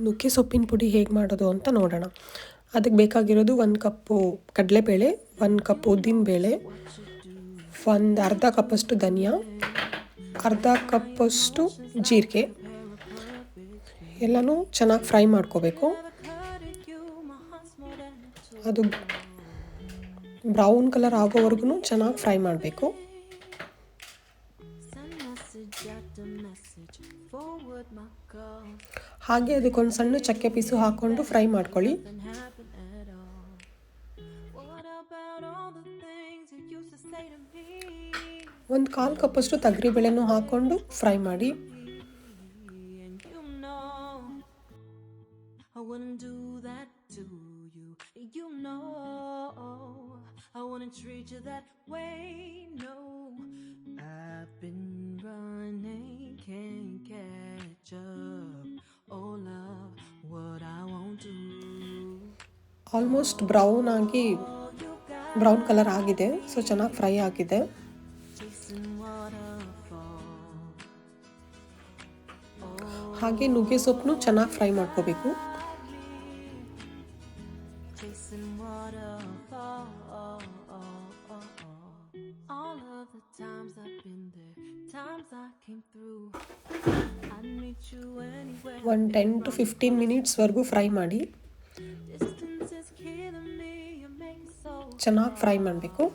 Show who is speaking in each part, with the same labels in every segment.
Speaker 1: ನುಗ್ಗೆ ಸೊಪ್ಪಿನ ಪುಡಿ ಹೇಗೆ ಮಾಡೋದು ಅಂತ ನೋಡೋಣ. ಅದಕ್ಕೆ ಬೇಕಾಗಿರೋದು 1 ಕಪ್ಪು ಕಡಲೆಬೇಳೆ, 1 ಕಪ್ ಉದ್ದಿನಬೇಳೆ, ಒಂದು ಅರ್ಧ ಕಪ್ಪಷ್ಟು ಧನಿಯಾ, ಅರ್ಧ ಕಪ್ಪಷ್ಟು ಜೀರಿಗೆ. ಎಲ್ಲನೂ ಚೆನ್ನಾಗಿ ಫ್ರೈ ಮಾಡ್ಕೋಬೇಕು. ಅದು ಬ್ರೌನ್ ಕಲರ್ ಆಗೋವರೆಗೂ ಚೆನ್ನಾಗಿ ಫ್ರೈ ಮಾಡಬೇಕು. ಹಾಗೆ ಅದಕ್ಕೊಂದು ಸಣ್ಣ ಚಕ್ಕೆ ಪೀಸು ಹಾಕ್ಕೊಂಡು ಫ್ರೈ ಮಾಡ್ಕೊಳ್ಳಿ. ಒಂದು 1/4 ಕಪ್ಪಷ್ಟು ತೊಗರಿಬೇಳೆನೂ ಹಾಕ್ಕೊಂಡು ಫ್ರೈ ಮಾಡಿ. ಆಲ್ಮೋಸ್ಟ್ ಬ್ರೌನ್ ಕಲರ್ ಆಗಿದೆ, ಸೊ ಚೆನ್ನಾಗಿ ಫ್ರೈ ಆಗಿದೆ. ಹಾಗೆ ನುಗ್ಗೆ ಸೊಪ್ಪನ್ನು ಚೆನ್ನಾಗಿ ಫ್ರೈ ಮಾಡ್ಕೋಬೇಕು. ಒಂದು 10 to 15 ಮಿನಿಟ್ಸ್ವರೆಗೂ ಫ್ರೈ ಮಾಡಿ. ಚೆನ್ನಾಗಿ ಫ್ರೈ ಮಾಡಬೇಕು.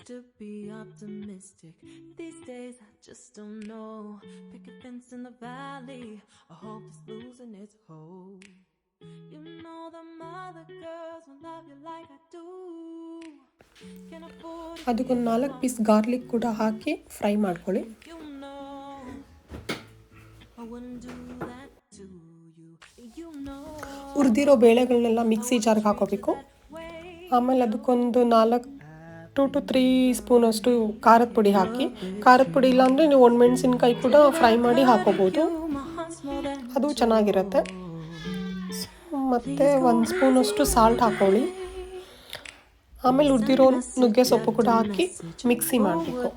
Speaker 1: To be optimistic these days I just don't know. Pick a fence in the valley, I hope it's losing its hold. You know them other girls will love you like I do. Can afford ಅದಕ್ಕೊಂದು 4 piece garlic ಕೂಡ ಹಾಕಿ fry ಮಾಡ್ಕೊಳ್ಳಿ. ಹುರಿದಿರೋ ಬೇಳೆಗಳನ್ನೆಲ್ಲ mixie ಜಾರ್ಗೆ ಹಾಕೋಬೇಕು. ಆಮೇಲೆ ಅದಕ್ಕೊಂದು 2 to 3 ಸ್ಪೂನಷ್ಟು ಖಾರದ ಪುಡಿ ಹಾಕಿ. ಖಾರದ ಪುಡಿ ಇಲ್ಲಾಂದರೆ ನೀವು ಒಣಮೆಣಸಿನ್ಕಾಯಿ ಕೂಡ ಫ್ರೈ ಮಾಡಿ ಹಾಕೋಬೋದು, ಅದು ಚೆನ್ನಾಗಿರುತ್ತೆ. ಮತ್ತು 1 ಸ್ಪೂನಷ್ಟು ಸಾಲ್ಟ್ ಹಾಕೊಳ್ಳಿ. ಆಮೇಲೆ ಹುರಿದಿರೋ ನುಗ್ಗೆ ಸೊಪ್ಪು ಕೂಡ ಹಾಕಿ ಮಿಕ್ಸಿ ಮಾಡಬೇಕು.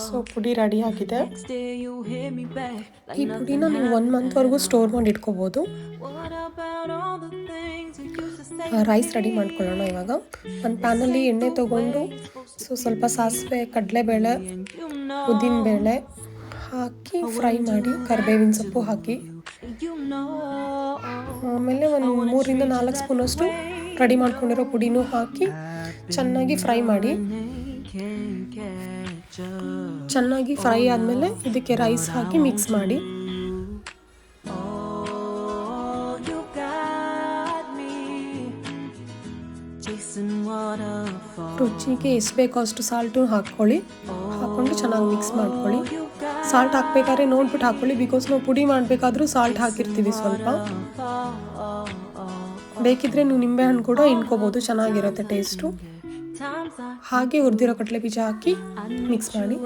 Speaker 1: ಸೊ ಪುಡಿ ರೆಡಿಯಾಗಿದೆ. ಈ ಪುಡಿನ ನೀವು 1 ಮಂತ್ವರೆಗೂ ಸ್ಟೋರ್ ಮಾಡಿ ಇಟ್ಕೋಬೋದು. ರೈಸ್ ರೆಡಿ ಮಾಡ್ಕೊಳ್ಳೋಣ. ಇವಾಗ ಒಂದು ಪ್ಯಾನಲ್ಲಿ ಎಣ್ಣೆ ತೊಗೊಂಡು ಸ್ವಲ್ಪ ಸಾಸಿವೆ, ಕಡಲೆಬೇಳೆ, ಉದ್ದಿನಬೇಳೆ ಹಾಕಿ ಫ್ರೈ ಮಾಡಿ, ಕರಿಬೇವಿನ ಸೊಪ್ಪು ಹಾಕಿ. ಆಮೇಲೆ ಒಂದು 3 to 4 ಸ್ಪೂನಷ್ಟು ರೆಡಿ ಮಾಡ್ಕೊಂಡಿರೋ ಪುಡಿನೂ ಹಾಕಿ ಚೆನ್ನಾಗಿ ಫ್ರೈ ಮಾಡಿ. ಚೆನ್ನಾಗಿ ಫ್ರೈ ಆದಮೇಲೆ ಇದಕ್ಕೆ ರೈಸ್ ಹಾಕಿ ಮಿಕ್ಸ್ ಮಾಡಿ. ರುಚಿಗೆ ಎಷ್ಟು ಬೇಕೋ ಅಷ್ಟು ಸಾಲ್ಟು ಹಾಕ್ಕೊಳ್ಳಿ. ಹಾಕ್ಕೊಂಡು ಚೆನ್ನಾಗಿ ಮಿಕ್ಸ್ ಮಾಡ್ಕೊಳ್ಳಿ. ಸಾಲ್ಟ್ ಹಾಕ್ಬೇಕಾದ್ರೆ ನೋಡ್ಬಿಟ್ಟು ಹಾಕ್ಕೊಳ್ಳಿ, ಬಿಕಾಸ್ ನಾವು ಪುಡಿ ಮಾಡಬೇಕಾದ್ರೂ ಸಾಲ್ಟ್ ಹಾಕಿರ್ತೀವಿ ಸ್ವಲ್ಪ. ಬೇಕಿದ್ರೆ ನೀವು ನಿಂಬೆಹಣ್ಣು ಕೂಡ ಹಿಂಡ್ಕೋಬೋದು, ಚೆನ್ನಾಗಿರುತ್ತೆ ಟೇಸ್ಟು. ಹಾಗೆ ಹುರಿದಿರೋ ಕಡಲೆ ಬೀಜ ಹಾಕಿ ಮಿಕ್ಸ್ ಮಾಡಿ.